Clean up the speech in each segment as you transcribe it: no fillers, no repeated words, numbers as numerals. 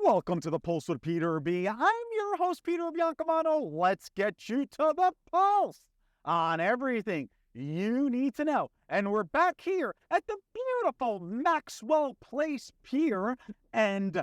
Welcome to the Pulse with Peter B. I'm your host, Peter Biancamano. Let's get you to the pulse on everything you need to know. And we're back here at the beautiful Maxwell Place Pier. And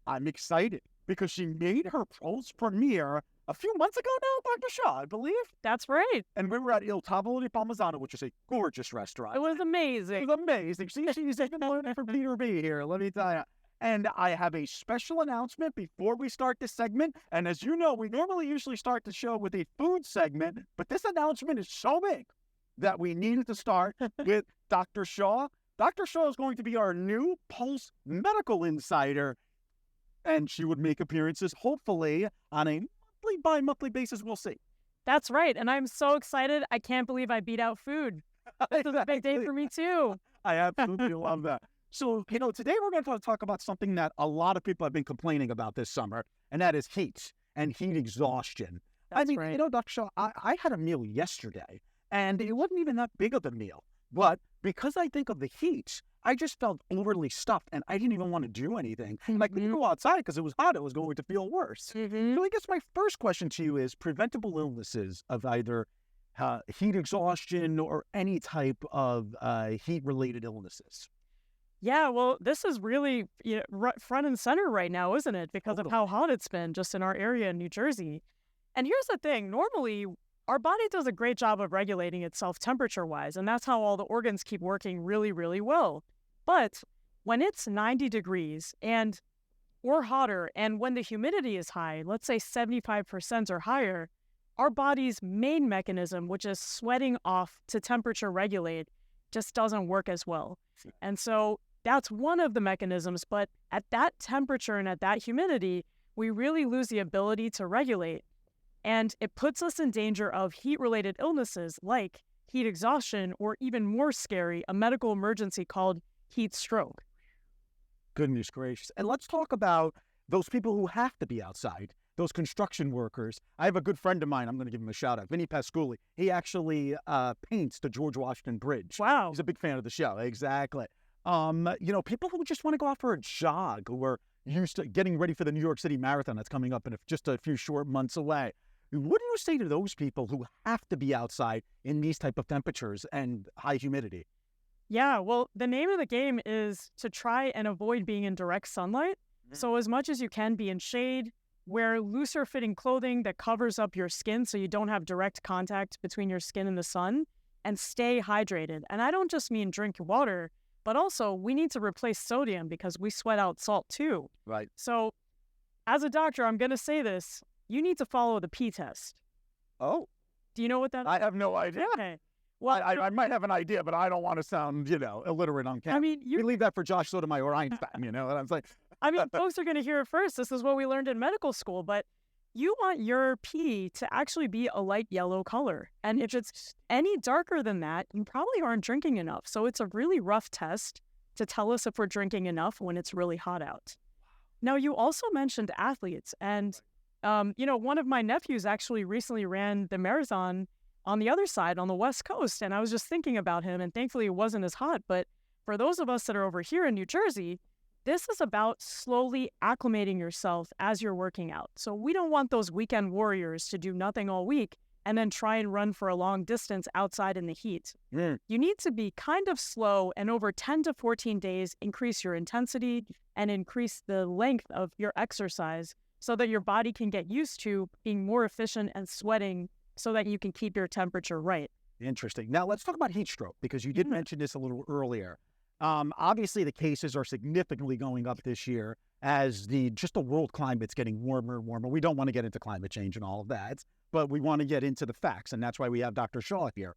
I'm excited because she made her Pulse premiere a few months ago now, Dr. Shah, I believe. That's right. And we were at Il Tavolo di Parmigiano, which is a gorgeous restaurant. It was amazing. It was amazing. She's even learning from Peter B here, let me tell you. And I have a special announcement before we start this segment. And as you know, we usually start the show with a food segment, but this announcement is so big that we needed to start with Dr. Shah. Dr. Shah is going to be our new Pulse Medical Insider, and she would make appearances, hopefully, on a bi-monthly basis. We'll see. That's right. And I'm so excited. I can't believe I beat out food. This is a big day for me, too. I absolutely love that. So, today we're going to talk about something that a lot of people have been complaining about this summer, and that is heat and heat exhaustion. That's right. Dr. Shaw, I had a meal yesterday, and it wasn't even that big of a meal. But because I think of the heat, I just felt overly stuffed, and I didn't even want to do anything. And I couldn't go outside because it was hot. It was going to feel worse. So I guess my first question to you is preventable illnesses of either heat exhaustion or any type of heat-related illnesses. Yeah, well, this is really front and center right now, isn't it? Because of how hot it's been just in our area in New Jersey. And here's the thing. Normally, our body does a great job of regulating itself temperature-wise, and that's how all the organs keep working really, really well. But when it's 90 degrees or hotter, and when the humidity is high, let's say 75% or higher, our body's main mechanism, which is sweating off to temperature regulate, just doesn't work as well. And so that's one of the mechanisms, but at that temperature and at that humidity, we really lose the ability to regulate. And it puts us in danger of heat-related illnesses like heat exhaustion, or even more scary, a medical emergency called heat stroke. Goodness gracious. And let's talk about those people who have to be outside, those construction workers. I have a good friend of mine, I'm going to give him a shout out, Vinny Pasculi. He actually paints the George Washington Bridge. Wow. He's a big fan of the show. Exactly. People who just want to go out for a jog, who are used to getting ready for the New York City Marathon that's coming up in just a few short months away. What do you say to those people who have to be outside in these type of temperatures and high humidity? Yeah, well, the name of the game is to try and avoid being in direct sunlight. So as much as you can, be in shade, wear looser fitting clothing that covers up your skin so you don't have direct contact between your skin and the sun, and stay hydrated. And I don't just mean drink water, but also we need to replace sodium because we sweat out salt too. Right. So as a doctor, I'm going to say this. You need to follow the P test. Oh. Do you know what that is? I have no idea. Okay. Well, I might have an idea, but I don't want to sound, illiterate on camera. I mean, we leave that for Josh Sotomayor or Einstein, you know what I'm saying? I mean, folks are going to hear it first. This is what we learned in medical school, but you want your pee to actually be a light yellow color. And if it's any darker than that, you probably aren't drinking enough. So it's a really rough test to tell us if we're drinking enough when it's really hot out. Now, you also mentioned athletes. And, one of my nephews actually recently ran the marathon on the other side, on the West Coast. And I was just thinking about him, and thankfully it wasn't as hot. But for those of us that are over here in New Jersey, this is about slowly acclimating yourself as you're working out. So we don't want those weekend warriors to do nothing all week and then try and run for a long distance outside in the heat. You need to be kind of slow, and over 10 to 14 days, increase your intensity and increase the length of your exercise so that your body can get used to being more efficient and sweating so that you can keep your temperature right. Interesting. Now, let's talk about heat stroke, because you did mention this a little earlier. Obviously, the cases are significantly going up this year as the world climate's getting warmer and warmer. We don't want to get into climate change and all of that, but we want to get into the facts, and that's why we have Dr. Shah here.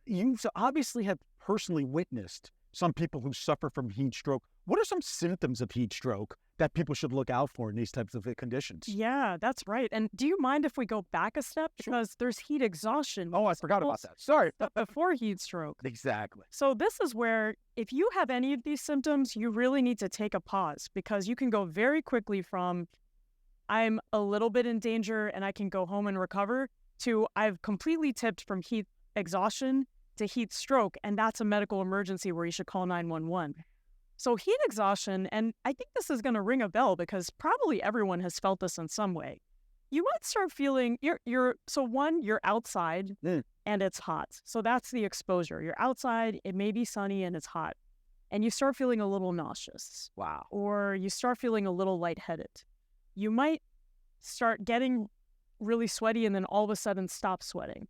You obviously have personally witnessed some people who suffer from heat stroke. What are some symptoms of heat stroke that people should look out for in these types of conditions? Yeah, that's right. And do you mind if we go back a step? Because there's heat exhaustion. Oh, I forgot about that. Sorry. Before heat stroke. Exactly. So this is where, if you have any of these symptoms, you really need to take a pause, because you can go very quickly from I'm a little bit in danger and I can go home and recover to I've completely tipped from heat exhaustion to heat stroke, and that's a medical emergency where you should call 911. So heat exhaustion, and I think this is going to ring a bell because probably everyone has felt this in some way. You might start feeling you're outside and it's hot. So that's the exposure. You're outside, it may be sunny and it's hot. And you start feeling a little nauseous. Wow. Or you start feeling a little lightheaded. You might start getting really sweaty and then all of a sudden stop sweating.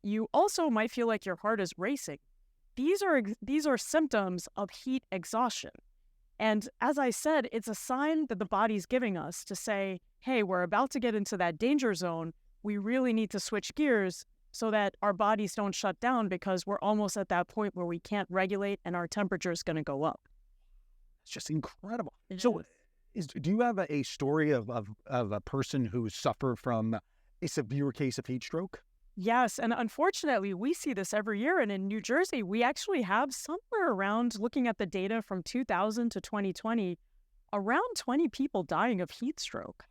You also might feel like your heart is racing. These are symptoms of heat exhaustion. And as I said, it's a sign that the body's giving us to say, hey, we're about to get into that danger zone. We really need to switch gears so that our bodies don't shut down because we're almost at that point where we can't regulate and our temperature is going to go up. It's just incredible. So do you have a story of a person who suffered from a severe case of heat stroke? Yes, and unfortunately, we see this every year. And in New Jersey, we actually have somewhere around, looking at the data from 2000 to 2020, around 20 people dying of heat stroke.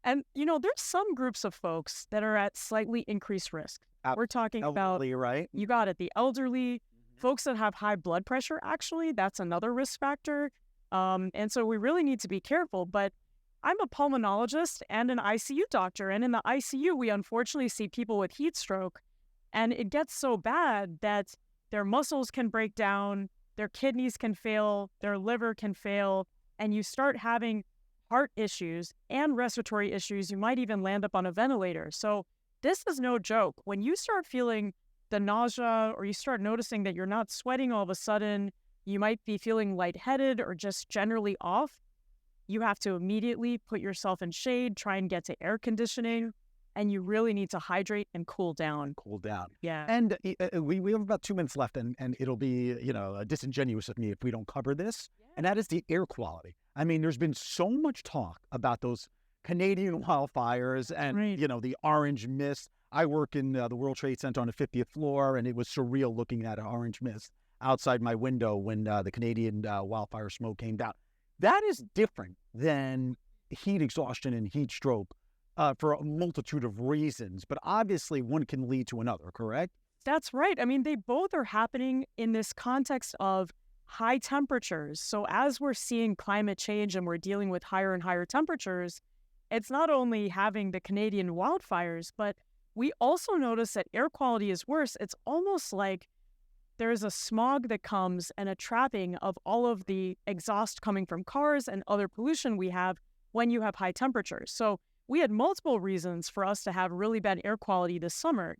And, there's some groups of folks that are at slightly increased risk. We're talking elderly, about, right? You got it, the elderly, folks that have high blood pressure, actually, that's another risk factor. And so we really need to be careful. But I'm a pulmonologist and an ICU doctor. And in the ICU, we unfortunately see people with heat stroke. And it gets so bad that their muscles can break down, their kidneys can fail, their liver can fail, and you start having heart issues and respiratory issues. You might even land up on a ventilator. So this is no joke. When you start feeling the nausea or you start noticing that you're not sweating all of a sudden, you might be feeling lightheaded or just generally off, you have to immediately put yourself in shade, try and get to air conditioning, and you really need to hydrate and cool down. Cool down. Yeah. And we have about 2 minutes left, and it'll be, disingenuous of me if we don't cover this, and that is the air quality. I mean, there's been so much talk about those Canadian wildfires and, the orange mist. I work in the World Trade Center on the 50th floor, and it was surreal looking at an orange mist outside my window when the Canadian wildfire smoke came down. That is different than heat exhaustion and heat stroke for a multitude of reasons, but obviously one can lead to another, correct? That's right. I mean, they both are happening in this context of high temperatures. So as we're seeing climate change and we're dealing with higher and higher temperatures, it's not only having the Canadian wildfires, but we also notice that air quality is worse. It's almost like there's a smog that comes and a trapping of all of the exhaust coming from cars and other pollution we have when you have high temperatures. So we had multiple reasons for us to have really bad air quality this summer.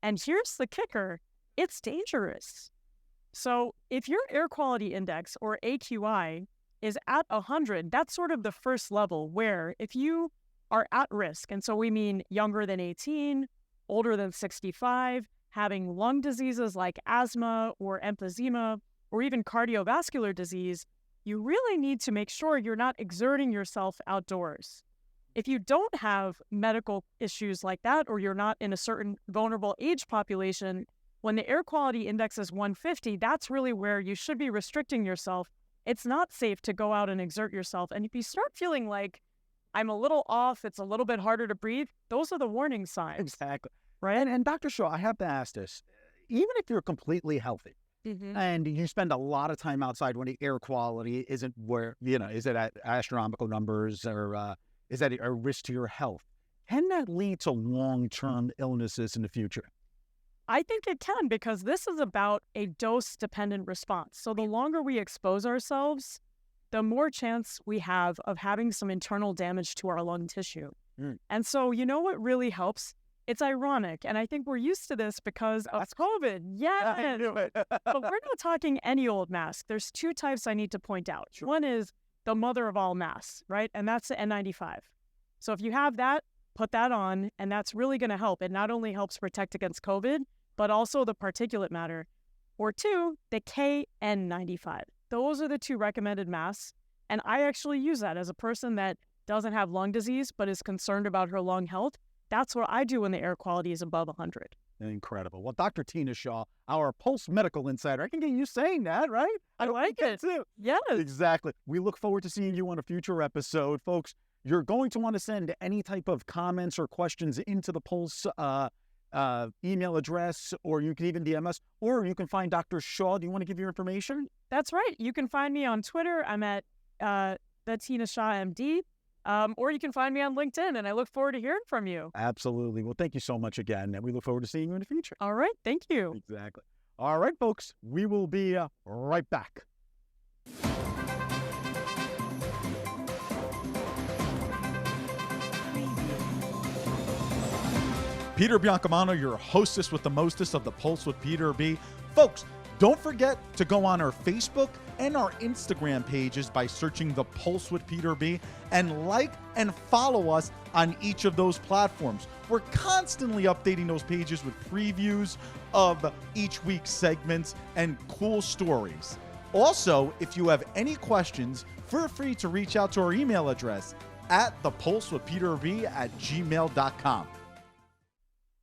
And here's the kicker, it's dangerous. So if your air quality index, or AQI, is at 100, that's sort of the first level where if you are at risk, and so we mean younger than 18, older than 65, having lung diseases like asthma or emphysema, or even cardiovascular disease, you really need to make sure you're not exerting yourself outdoors. If you don't have medical issues like that, or you're not in a certain vulnerable age population, when the air quality index is 150, that's really where you should be restricting yourself. It's not safe to go out and exert yourself. And if you start feeling like, I'm a little off, it's a little bit harder to breathe, those are the warning signs. Exactly. Right? And Dr. Shah, I have to ask this. Even if you're completely healthy and you spend a lot of time outside when the air quality isn't where, is it at astronomical numbers or is that a risk to your health? Can that lead to long-term illnesses in the future? I think it can, because this is about a dose-dependent response. So the longer we expose ourselves, the more chance we have of having some internal damage to our lung tissue. And so what really helps? It's ironic, and I think we're used to this because of COVID. Yeah, I knew it. but we're not talking any old mask. There's two types I need to point out. Sure. One is the mother of all masks, right? And that's the N95. So if you have that, put that on, and that's really going to help. It not only helps protect against COVID, but also the particulate matter. Or two, the KN95. Those are the two recommended masks, and I actually use that as a person that doesn't have lung disease but is concerned about her lung health. That's what I do when the air quality is above 100. Incredible. Well, Dr. Tina Shah, our Pulse Medical Insider, I can get you saying that, right? I like it too. Yes. Exactly. We look forward to seeing you on a future episode. Folks, you're going to want to send any type of comments or questions into the Pulse email address, or you can even DM us, or you can find Dr. Shah. Do you want to give your information? That's right. You can find me on Twitter. I'm at Tina Shah MD. Or you can find me on LinkedIn, and I look forward to hearing from you. Absolutely. Well, thank you so much again, and we look forward to seeing you in the future. All right. Thank you. Exactly. All right, folks. We will be right back. Peter Biancamano, your hostess with the mostest of the Pulse with Peter B. Folks, don't forget to go on our Facebook and our Instagram pages by searching The Pulse with Peter B, and like and follow us on each of those platforms. We're constantly updating those pages with previews of each week's segments and cool stories. Also, if you have any questions, feel free to reach out to our email address at thepulsewithpeterb@gmail.com.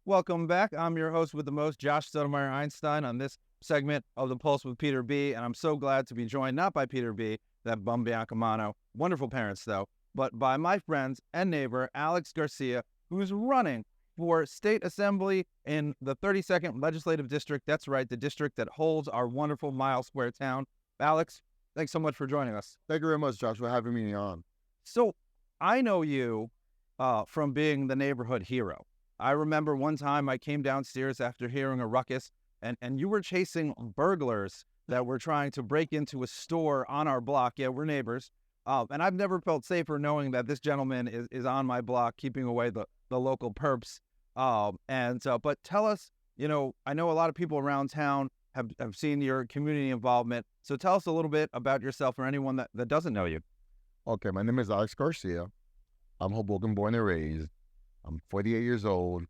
Welcome back. I'm your host with the most, Josh Sotomayor Einstein, on this segment of The Pulse with Peter B. And I'm so glad to be joined not by Peter B, that bum Biancamano, wonderful parents though, but by my friends and neighbor, Alex Garcia, who's running for state assembly in the 32nd Legislative District. That's right, the district that holds our wonderful Mile Square town. Alex, thanks so much for joining us. Thank you very much, Josh, for having me on. So I know you from being the neighborhood hero. I remember one time I came downstairs after hearing a ruckus, and you were chasing burglars that were trying to break into a store on our block. Yeah, we're neighbors. And I've never felt safer knowing that this gentleman is on my block, keeping away the local perps. But tell us, I know a lot of people around town have seen your community involvement. So tell us a little bit about yourself for anyone that doesn't know you. Okay, my name is Alex Garcia. I'm Hoboken born and raised. I'm 48 years old.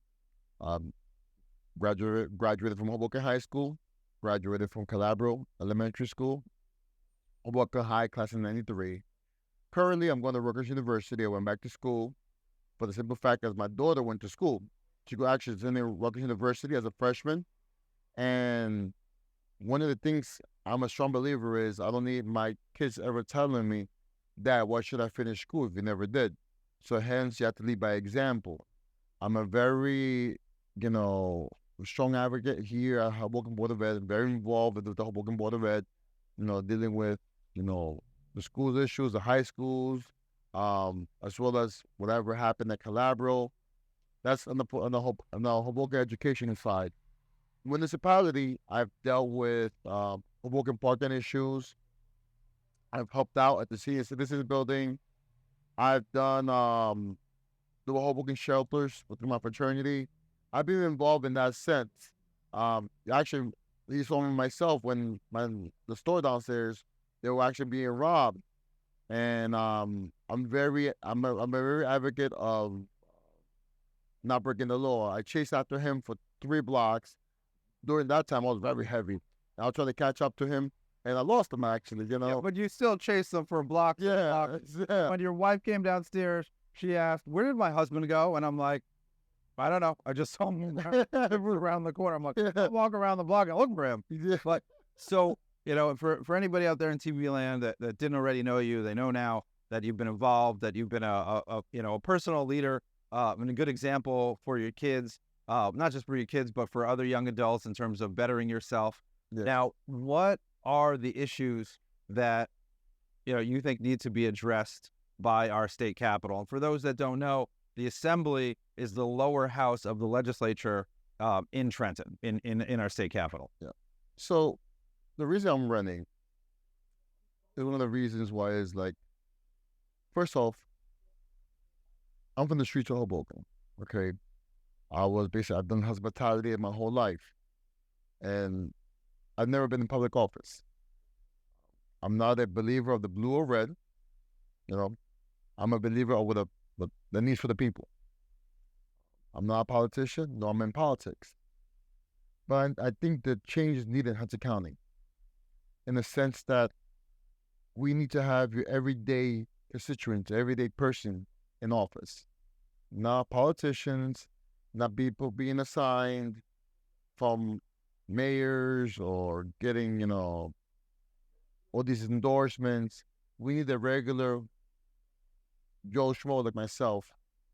Graduated from Hoboken High School. Graduated from Calabro Elementary School. Hoboken High, class of 93. Currently, I'm going to Rutgers University. I went back to school for the simple fact that my daughter went to school. She actually is in Rutgers University as a freshman. And one of the things I'm a strong believer is I don't need my kids ever telling me, Dad, why should I finish school if you never did? So hence, you have to lead by example. I'm a very, strong advocate here at Hoboken Board of Ed, very involved with the Hoboken Board of Ed, dealing with, the schools issues, the high schools, as well as whatever happened at Calabro. That's on the Hoboken education side. Municipality, I've dealt with Hoboken parking issues. I've helped out at the senior citizens building. I've done the Hoboken shelters within my fraternity. I've been involved in that sense. Actually, you saw me myself when the store downstairs, they were actually being robbed, and I'm a very advocate of not breaking the law. I chased after him for 3 blocks. During that time, I was very heavy. I was trying to catch up to him, and I lost him actually. Yeah, but you still chased them for a block. Yeah. When your wife came downstairs, she asked, "Where did my husband go?" And I'm like, "I don't know. I just saw him around the corner." I'm like, I'll walk around the block and look for him. Yeah. But so, for anybody out there in TV land that didn't already know you, they know now that you've been involved, that you've been a personal leader and a good example for your kids, not just for your kids, but for other young adults in terms of bettering yourself. Yeah. Now, what are the issues that you think need to be addressed by our state capitol? And for those that don't know, the Assembly is the lower house of the legislature in Trenton, in our state capitol. Yeah. So the reason I'm running is one of the reasons why is first off, I'm from the streets of Hoboken. Okay. I've done hospitality my whole life, and I've never been in public office. I'm not a believer of the blue or red. I'm a believer of the needs for the people. I'm not a politician, no, I'm in politics. But I think the change is needed in Hudson County in the sense that we need to have your everyday constituent, everyday person in office. Not politicians, not people being assigned from mayors or getting, all these endorsements. We need a regular Joe Schmo like myself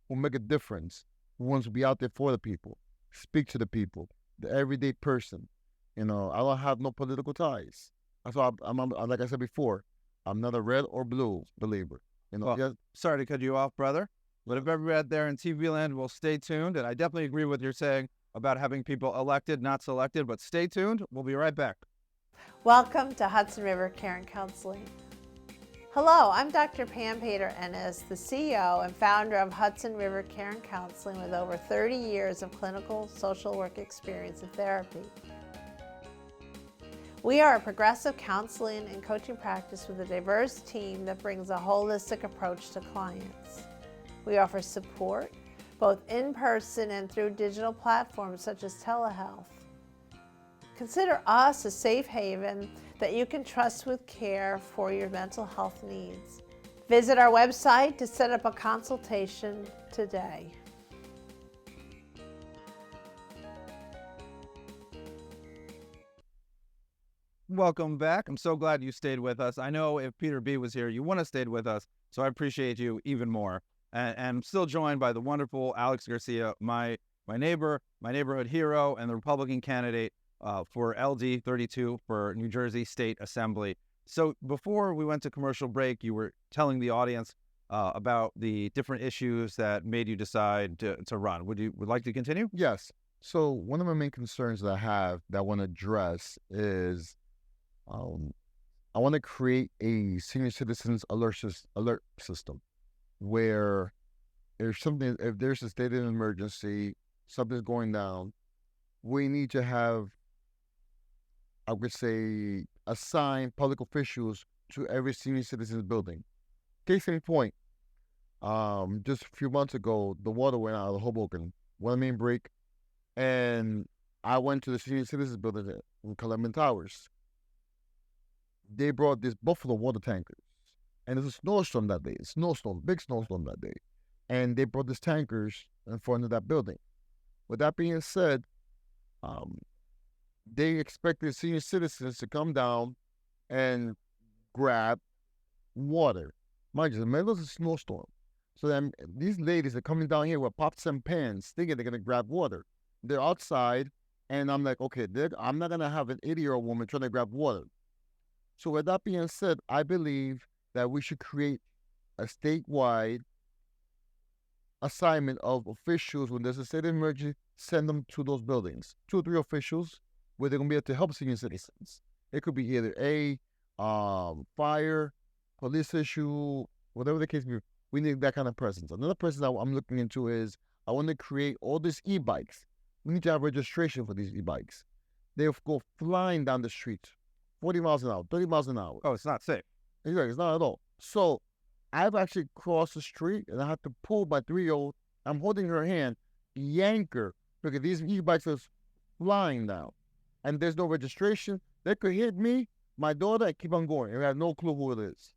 who make a difference, who wants to be out there for the people. speak to the people, the everyday person. You know, I don't have no political ties. That's why I'm like I said before, I'm not a red or blue believer. You know, Well, sorry to cut you off, brother. But if everybody out there in TV land will stay tuned, and I definitely agree with what you're saying about having people elected, not selected, but stay tuned. We'll be right back. Welcome to Hudson River Care and Counseling. Hello, I'm Dr. Pam Pater-Ennis, the CEO and founder of Hudson River Care and Counseling with over 30 years of clinical social work experience and therapy. We are a progressive counseling and coaching practice with a diverse team that brings a holistic approach to clients. We offer support both in person and through digital platforms such as telehealth. Consider us a safe haven that you can trust with care for your mental health needs. Visit our website to set up a consultation today. Welcome back. I'm so glad you stayed with us. I know if Peter B was here, you wouldn't have stayed with us, so I appreciate you even more. And I'm still joined by the wonderful Alex Garcia, my neighbor, my neighborhood hero, and the Republican candidate for LD 32 for New Jersey State Assembly. So before we went to commercial break, you were telling the audience about the different issues that made you decide to run. Would like to continue? Yes. So one of my main concerns that I have that I want to address is I want to create a senior citizens alert system where if there's a state of emergency, something's going down, we need to have, I would say, assign public officials to every senior citizens building. Case in point, just a few months ago, the water went out of Hoboken, one main break, and I went to the senior citizens building in Columbine Towers. They brought this Buffalo water tankers, and there's a snowstorm that day, big snowstorm that day, and they brought these tankers in front of that building. With that being said, they expected senior citizens to come down and grab water. Mind you, the middle of a snowstorm. So then these ladies are coming down here with pots and pans, thinking they're going to grab water. They're outside, and I'm like, okay, I'm not going to have an 80-year-old woman trying to grab water. So with that being said, I believe that we should create a statewide assignment of officials. When there's a state of emergency, send them to those buildings. 2 or 3 officials where they're going to be able to help senior citizens. It could be either fire, police issue, whatever the case may be. We need that kind of presence. Another presence I'm looking into is I want to create all these e-bikes. We need to have registration for these e-bikes. They go flying down the street, 40 miles an hour, 30 miles an hour. Oh, it's not safe. Exactly, it's not at all. So I've actually crossed the street and I had to pull my 3-year-old. I'm holding her hand, yank her, because these e-bikes are flying down. And there's no registration. They could hit me, my daughter, and keep on going. And I have no clue who it is.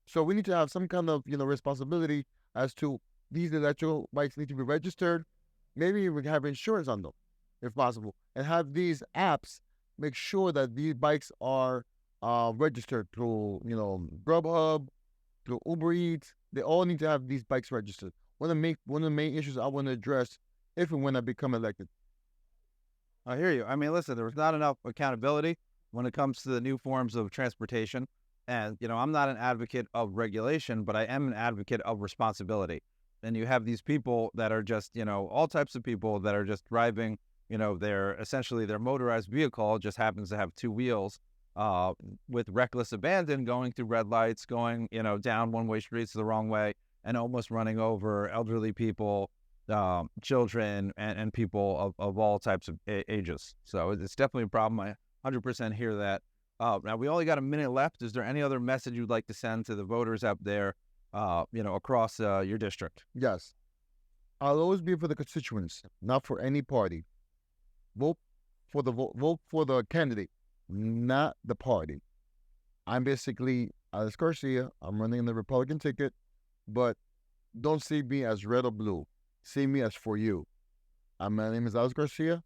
So we need to have some kind of, responsibility as to these electrical bikes need to be registered. Maybe we can have insurance on them, if possible, and have these apps make sure that these bikes are registered through, Grubhub, through Uber Eats. They all need to have these bikes registered. One of the main issues I want to address if and when I become elected. I hear you. I mean, listen, there was not enough accountability when it comes to the new forms of transportation. And, I'm not an advocate of regulation, but I am an advocate of responsibility. And you have these people that are just, all types of people that are just driving, their motorized vehicle just happens to have 2 wheels with reckless abandon, going through red lights, going, down one-way streets the wrong way, and almost running over elderly people, children, and people of all types of ages. So it's definitely a problem. I 100% hear that. Now, we only got a minute left. Is there any other message you'd like to send to the voters out there, across your district? Yes. I'll always be for the constituents, not for any party. Vote for the candidate, not the party. I'm basically Alex Garcia. I'm running the Republican ticket, but don't see me as red or blue. See me as for you. My name is Alex Garcia.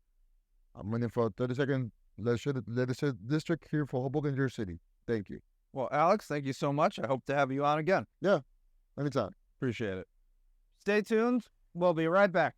I'm running for 32nd legislative district here for Hoboken, New Jersey City. Thank you. Well, Alex, thank you so much. I hope to have you on again. Yeah, anytime. Appreciate it. Stay tuned. We'll be right back.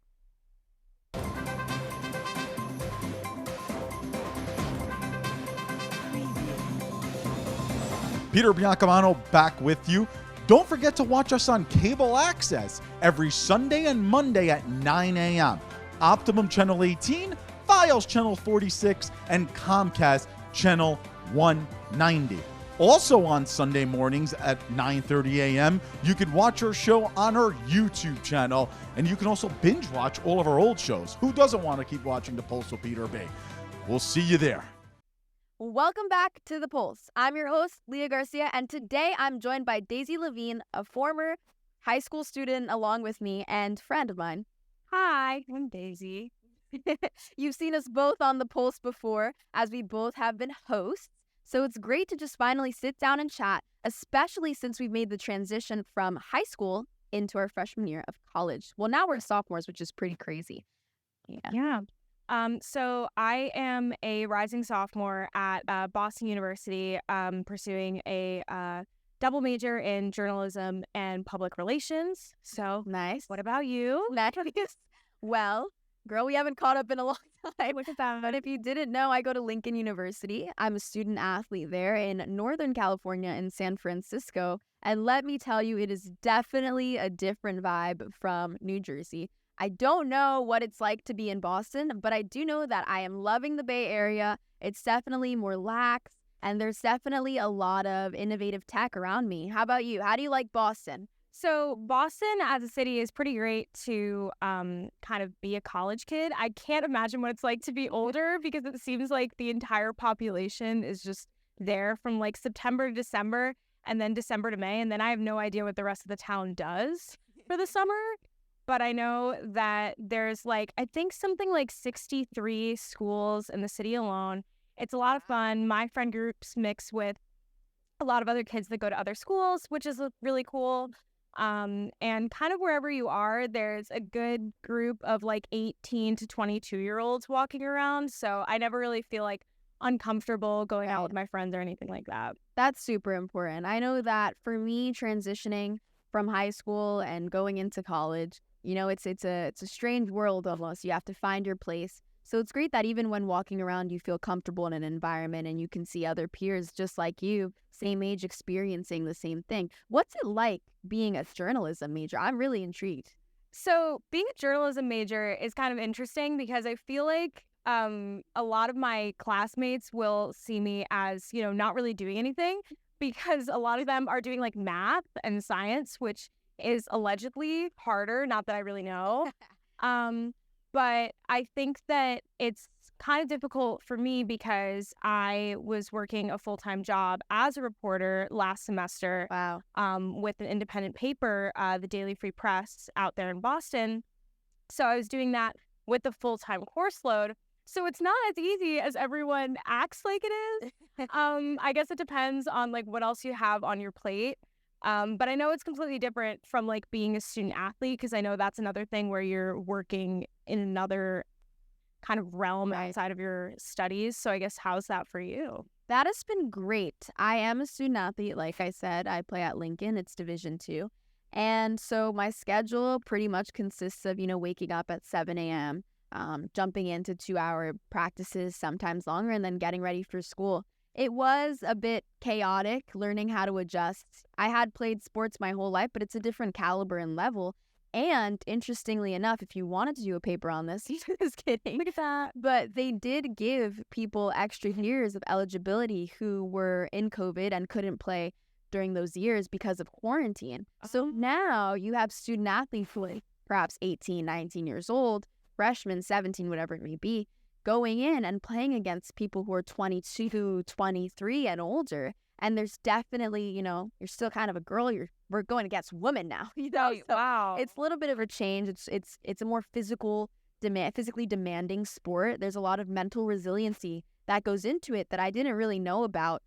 Peter Biancamano back with you. Don't forget to watch us on cable access every Sunday and Monday at 9 a.m. Optimum Channel 18, Files Channel 46, and Comcast Channel 190. Also on Sunday mornings at 9:30 a.m., you can watch our show on our YouTube channel, and you can also binge watch all of our old shows. Who doesn't want to keep watching The Pulse with Peter B? We'll see you there. Welcome back to The Pulse. I'm your host, Leah Garcia, and today I'm joined by Daisy Levine, a former high school student along with me and friend of mine. Hi, I'm Daisy. You've seen us both on The Pulse before, as we both have been hosts, so it's great to just finally sit down and chat, especially since we've made the transition from high school into our freshman year of college. Well, now we're sophomores, which is pretty crazy. Yeah. So I am a rising sophomore at Boston University, pursuing a double major in journalism and public relations. So Nice. what about you? Nice. Well, girl, we haven't caught up in a long time. Look at that. But if you didn't know, I go to Lincoln University. I'm a student athlete there in Northern California in San Francisco. And let me tell you, it is definitely a different vibe from New Jersey. I don't know what it's like to be in Boston, but I do know that I am loving the Bay Area. It's definitely more lax, and there's definitely a lot of innovative tech around me. How about you? How do you like Boston? So Boston as a city is pretty great to kind of be a college kid. I can't imagine what it's like to be older because it seems like the entire population is just there from like September to December and then December to May. And then I have no idea what the rest of the town does for the summer. But I know that there's like, I think something like 63 schools in the city alone. It's a lot of fun. My friend groups mix with a lot of other kids that go to other schools, which is really cool. And kind of wherever you are, there's a good group of like 18 to 22-year-olds walking around. So I never really feel like uncomfortable going out with my friends or anything like that. That's super important. I know that for me, transitioning from high school and going into college, you know, it's a strange world almost. You have to find your place. So it's great that even when walking around, you feel comfortable in an environment and you can see other peers just like you, same age, experiencing the same thing. What's it like being a journalism major? I'm really intrigued. So being a journalism major is kind of interesting because I feel like a lot of my classmates will see me as, you know, not really doing anything because a lot of them are doing like math and science, which is allegedly harder. Not that I really know. But I think that it's kind of difficult for me because I was working a full-time job as a reporter last semester. Wow. With an independent paper, the Daily Free Press out there in Boston. So I was doing that with the full-time course load. So it's not as easy as everyone acts like it is. I guess it depends on like what else you have on your plate. But I know it's completely different from like being a student athlete because I know that's another thing where you're working in another kind of realm outside of your studies. So I guess how's that for you? That has been great. I am a student athlete. Like I said, I play at Lincoln. It's Division II. And so my schedule pretty much consists of, you know, waking up at 7 a.m., jumping into 2-hour practices, sometimes longer, and then getting ready for school. It was a bit chaotic learning how to adjust. I had played sports my whole life, but it's a different caliber and level. And interestingly enough, if you wanted to do a paper on this, just kidding. Look at that. But they did give people extra years of eligibility who were in COVID and couldn't play during those years because of quarantine. So now you have student athletes who are perhaps 18, 19 years old, freshmen, 17, whatever it may be, going in and playing against people who are 22, 23 and older. And there's definitely, you know, you're still kind of a girl. We're going against women now. You know, so Wow. it's a little bit of a change. It's a more physically demanding sport. There's a lot of mental resiliency that goes into it that I didn't really know about.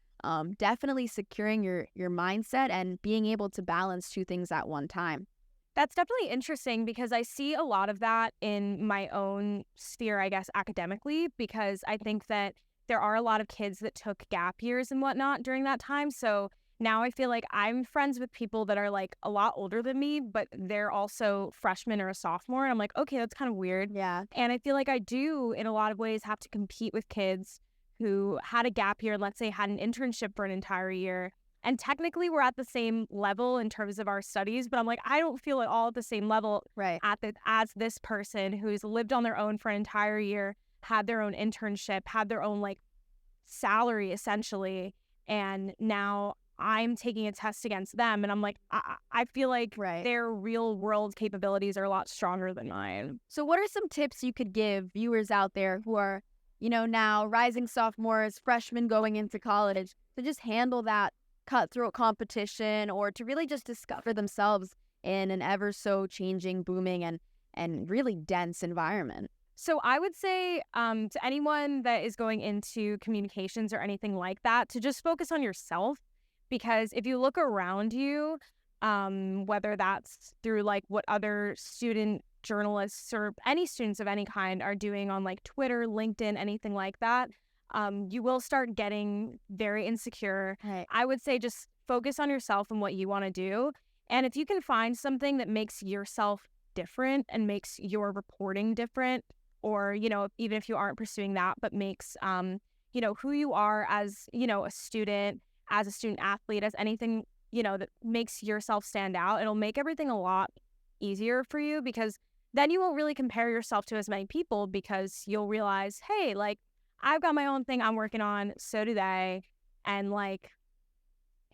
Definitely securing your mindset and being able to balance two things at one time. That's definitely interesting because I see a lot of that in my own sphere, I guess, academically, because I think that there are a lot of kids that took gap years and whatnot during that time. So now I feel like I'm friends with people that are like a lot older than me, but they're also freshmen or a sophomore. And I'm like, okay, that's kind of weird. Yeah. And I feel like I do, in a lot of ways, have to compete with kids who had a gap year, let's say had an internship for an entire year, And technically we're at the same level in terms of our studies, but I'm like, I don't feel at all at the same level as this person who's lived on their own for an entire year, had their own internship, had their own like salary essentially. And now I'm taking a test against them. And I'm like, I feel like their real world capabilities are a lot stronger than mine. So what are some tips you could give viewers out there who are, now rising sophomores, freshmen going into college to just handle that cutthroat competition, or to really just discover themselves in an ever so changing, booming, and really dense environment? So I would say to anyone that is going into communications or anything like that, to just focus on yourself. Because if you look around you, whether that's through like what other student journalists or any students of any kind are doing on like Twitter, LinkedIn, anything like that, you will start getting very insecure. Right. I would say just focus on yourself and what you want to do. And if you can find something that makes yourself different and makes your reporting different, or, even if you aren't pursuing that, but makes, who you are as, a student, as a student athlete, as anything, that makes yourself stand out, it'll make everything a lot easier for you, because then you won't really compare yourself to as many people, because you'll realize, hey, like, I've got my own thing I'm working on, so do they. And like,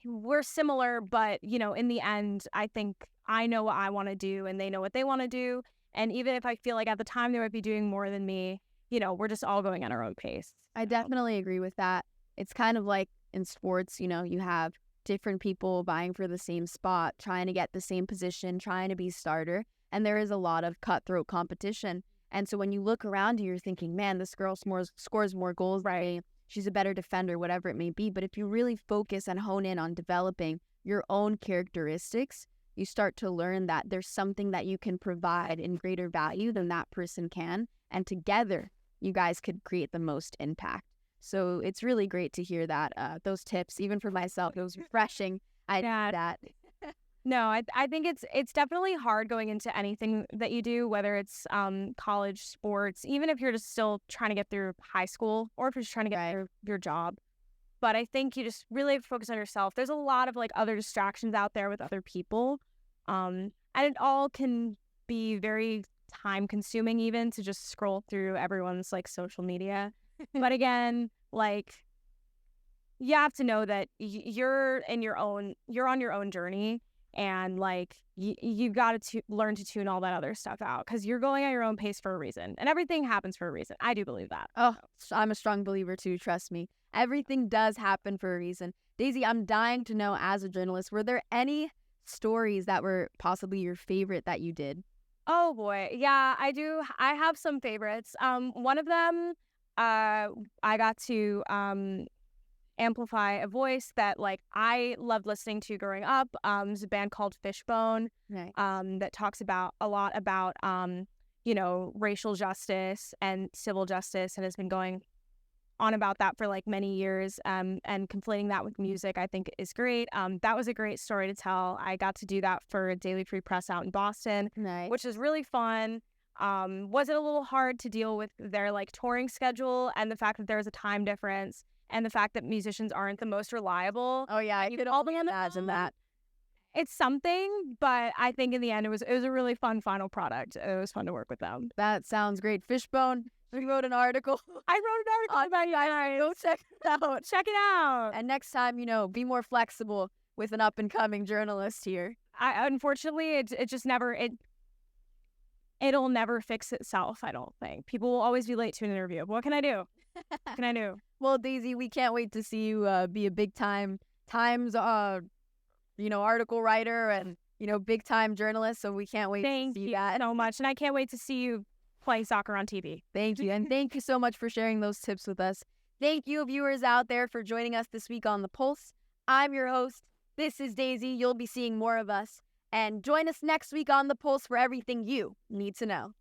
we're similar, but, in the end, I think I know what I want to do and they know what they want to do. And even if I feel like at the time they might be doing more than me, we're just all going at our own pace. I definitely agree with that. It's kind of like in sports, you have different people vying for the same spot, trying to get the same position, trying to be starter. And there is a lot of cutthroat competition. And so when you look around you, you're thinking, man, this girl scores more goals than me. She's a better defender, whatever it may be. But if you really focus and hone in on developing your own characteristics, you start to learn that there's something that you can provide in greater value than that person can. And together, you guys could create the most impact. So it's really great to hear that, those tips, even for myself. It was refreshing. I did that. No, I think it's definitely hard going into anything that you do, whether it's college, sports, even if you're just still trying to get through high school, or if you're just trying to get through your job. But I think you just really have to focus on yourself. There's a lot of like other distractions out there with other people. And it all can be very time consuming, even to just scroll through everyone's like social media. But again, like, you have to know that you're on your own journey. And like, you got to learn to tune all that other stuff out, because you're going at your own pace for a reason, and everything happens for a reason. I do believe that. Oh, I'm a strong believer too. Trust me. Everything does happen for a reason. Daisy, I'm dying to know, as a journalist, were there any stories that were possibly your favorite that you did? Oh boy. Yeah, I do. I have some favorites. One of them, I got to, amplify a voice that like I loved listening to growing up. There's a band called Fishbone, that talks a lot about racial justice and civil justice, and has been going on about that for like many years, and conflating that with music I think is great. That was a great story to tell. I got to do that for Daily Free Press out in Boston, which is really fun. Was it a little hard to deal with their like touring schedule, and the fact that there's a time difference, and the fact that musicians aren't the most reliable? Oh yeah, I could only imagine that. It's something, but I think in the end it was a really fun final product. It was fun to work with them. That sounds great. Fishbone, we wrote an article. I wrote an article about you guys. Go check it out. Check it out. And next time, be more flexible with an up and coming journalist here. Unfortunately, it just never it'll never fix itself, I don't think. People will always be late to an interview. What can I do? What can I do? Well, Daisy, we can't wait to see you be a big Times article writer and, big time journalist. So we can't wait to see that. Thank you so much. And I can't wait to see you playing soccer on TV. Thank you. And thank you so much for sharing those tips with us. Thank you, viewers out there, for joining us this week on The Pulse. I'm your host. This is Daisy. You'll be seeing more of us. And join us next week on The Pulse for everything you need to know.